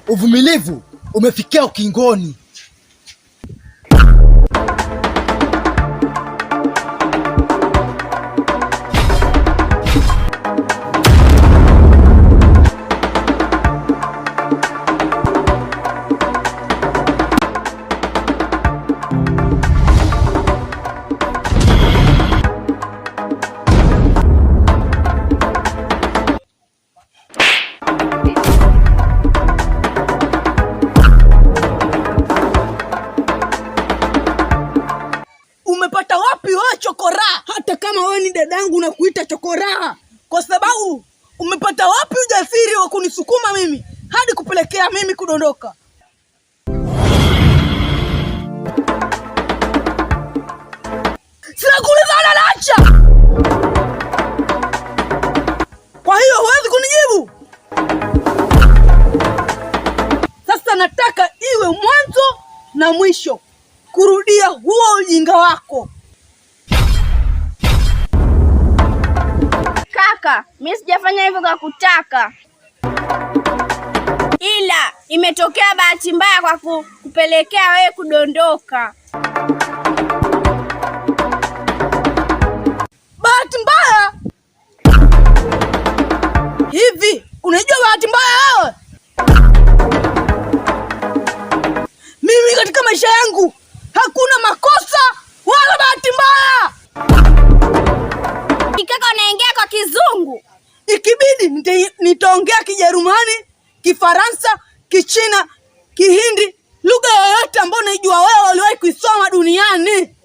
uvumilivu umefikia ukingoni. Umepata wapi wewe chokora? Hata kama wewe ni dadangu na kuita chokora, kwa sababu umepata wapi ujasiri wa kunisukuma mimi hadi kupelekea mimi kudondoka? Sinakuuliza lalacha. Kwa hiyo huwezi kunijibu. Sasa nataka iwe mwanzo na mwisho kurudia huo ujinga wako. Kaka, mimi sijafanya hivyo kwa kutaka, ila imetokea bahati mbaya kwa kupelekea wewe kudondoka. Bahati mbaya? Hivi unajua bahati mbaya wewe? Mimi katika maisha yangu hakuna makosa wala bahati mbaya. Kaka, unaongea kwa Kizungu? Ikibidi nitaongea Kijerumani, Kifaransa, Kichina, Kihindi, lugha yoyote ambayo unaijua wewe uliwahi kuisoma duniani.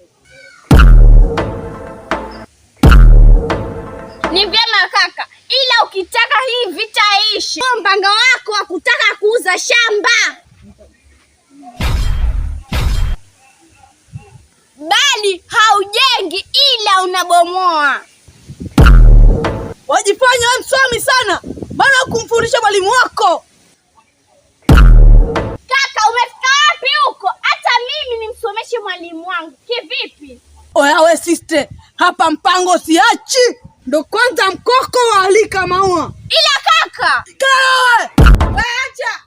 Ni vyema kaka, ila ukitaka hii vita ishi, mpango wako wa kutaka kuuza shamba, bali haujengi ila unabomoa. Wajifanya wewe msomi sana, bado kumfundisha mwalimu wako. Kaka, umefika wapi huko? Hata mimi nimsomeshe mwalimu wangu. Kivipi? Oya we sister, hapa mpango siachi. Ndo kwanza mkoko wa alika maua. Ila kaka, wewe acha.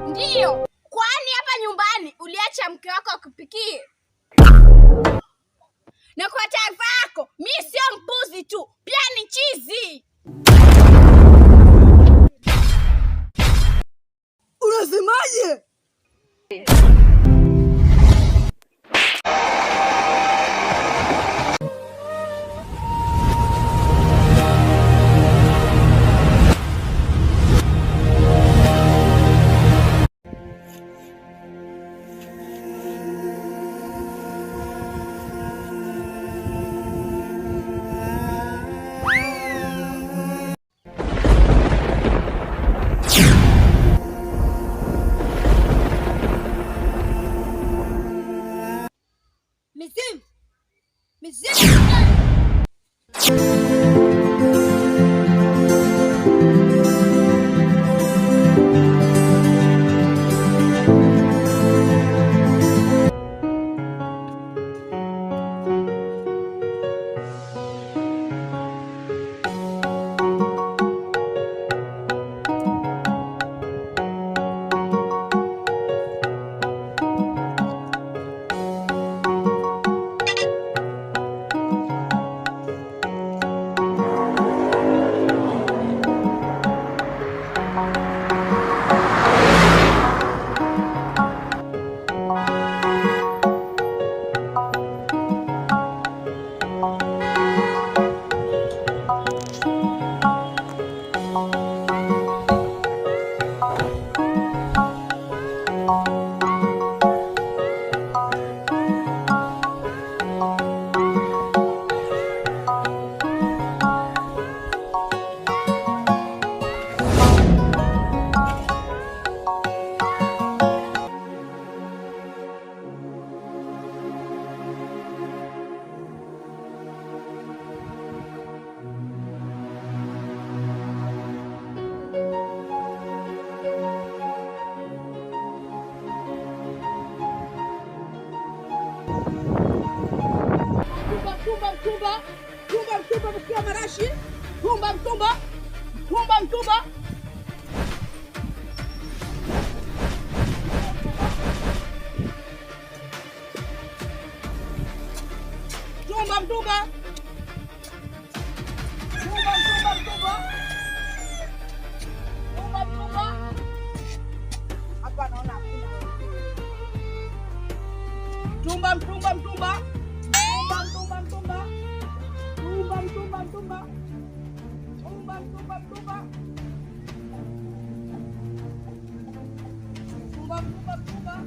Ndiyo, kwani hapa nyumbani uliacha mke wako akupikie? Na kwa taarifa yako, mimi sio mpuzi tu, pia ni chizi. Unasemaje? mtumba. Mtumba mtumba mkia marashi. Mtumba mtumba. Mtumba mtumba. Mtumba mtumba. Hapa naona hakuna. Mtumba mtumba mtumba. Mtumba mtumba mtumba. Mtumba mtumba mtumba. Mtumba mtumba mtumba. Mtumba mtumba mtumba.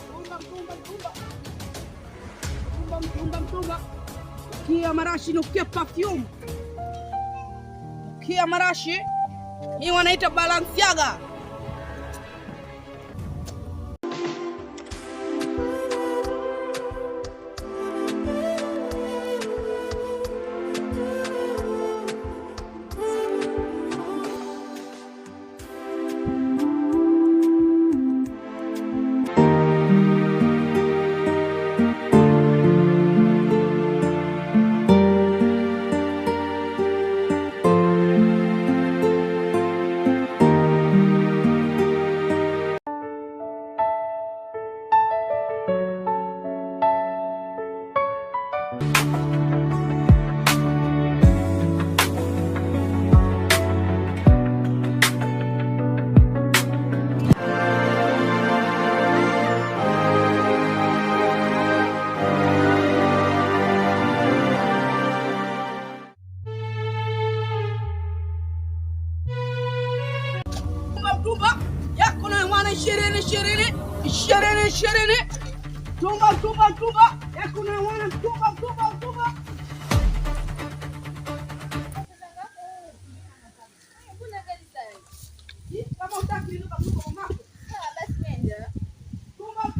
Mtumba mtumba mtumba. Mtumba mtumba. Kia marashi nukia perfume. Kia marashi. Hii wanaita Balenciaga. Ishirini. Mtumba yako na wana mtumba. Kama utaki niluka mtumba mako. Basi nenda. Mtumba.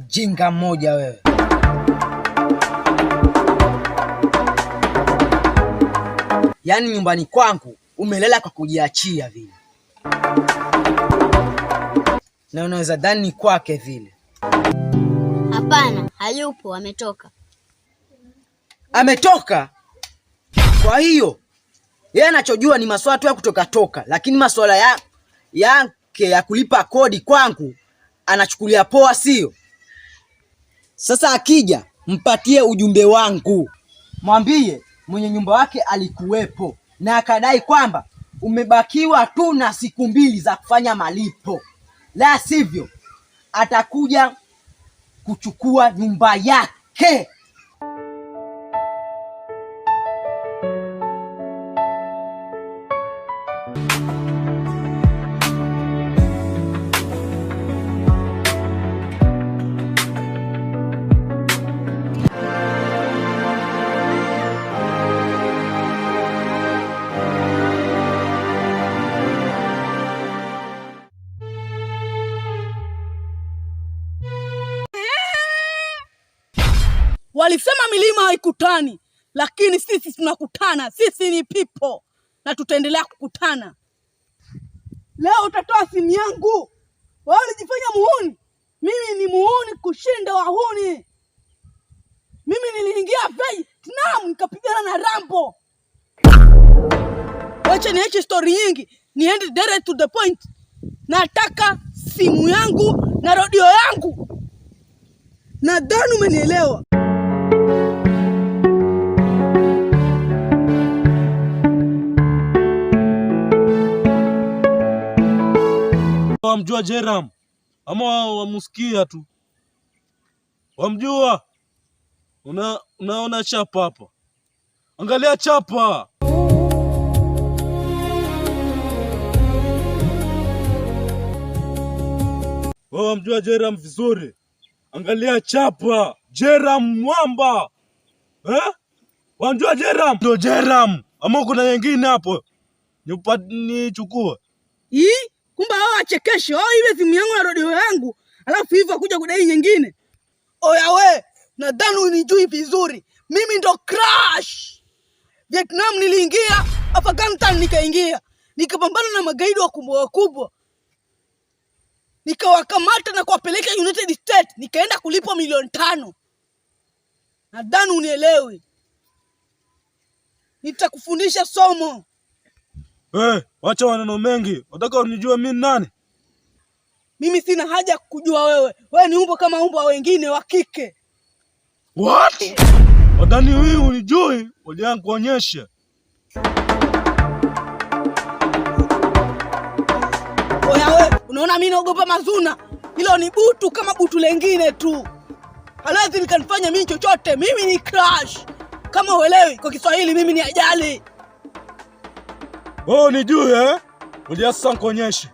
Jinga mmoja wewe. Yaani nyumbani kwangu umelela kwa kujiachia vile. Na unaweza dhani kwake vile. Hapana, hayupo, ametoka. Ametoka? Kwa hiyo yeye anachojua ni masuala tu ya kutoka, lakini masuala yake ya kulipa kodi kwangu anachukulia poa, sio? Sasa akija, mpatie ujumbe wangu. Mwambie mwenye nyumba wake alikuwepo na akadai kwamba umebakiwa tu na siku 2 za kufanya malipo. La sivyo atakuja kuchukua nyumba yake. Walisema milima haikutani, lakini sisi tunakutana. Sisi ni people na tutaendelea kukutana. Leo utatoa simu yangu. Wewe unajifanya muhuni. Mimi ni muhuni kushinda wahuni. Mimi niliingia Vietnam nikapigana na Rambo. Wacha niache story nyingi, niende direct to the point. Nataka simu yangu na radio yangu. Nadhani umenielewa. Wamjua Jeram ama wamusikia tu? Wamjua? Unaona chapa hapa? Angalia chapa. Wewe wamjua Jeram vizuri? Angalia chapa. Jeram mwamba. Wamjua Jeram? Ndio Jeram. Ama kuna nyingine hapo? Nichukue. Kumbe hao wachekeshe. Iwe simu yangu na radio yangu. Alafu hivyo kuja kudai nyingine. Oya we, nadhani unijui vizuri. Mimi ndo Crash. Vietnam niliingia, Afghanistan nikaingia. Nikapambana na magaidi wakubwa. Nikawakamata na kuwapeleka United States. Nikaenda kulipwa milioni 5. Nadhani unielewi. Nitakufundisha somo. Wacha maneno mengi. Unataka unijue mimi nani? Mimi sina haja kujua wewe. Wewe ni umbo kama umbo wengine wa kike. What? Wadhani wewe unijui? Ngoja nikuonyeshe. Oya wewe, unaona mimi naogopa mazuna? Hilo ni butu kama butu lengine tu. Halafu nikanifanya mimi chochote. Mimi ni Crash. Kama uelewi kwa Kiswahili mimi ni ajali. Nijue Ngoja sasa nikuonyeshe.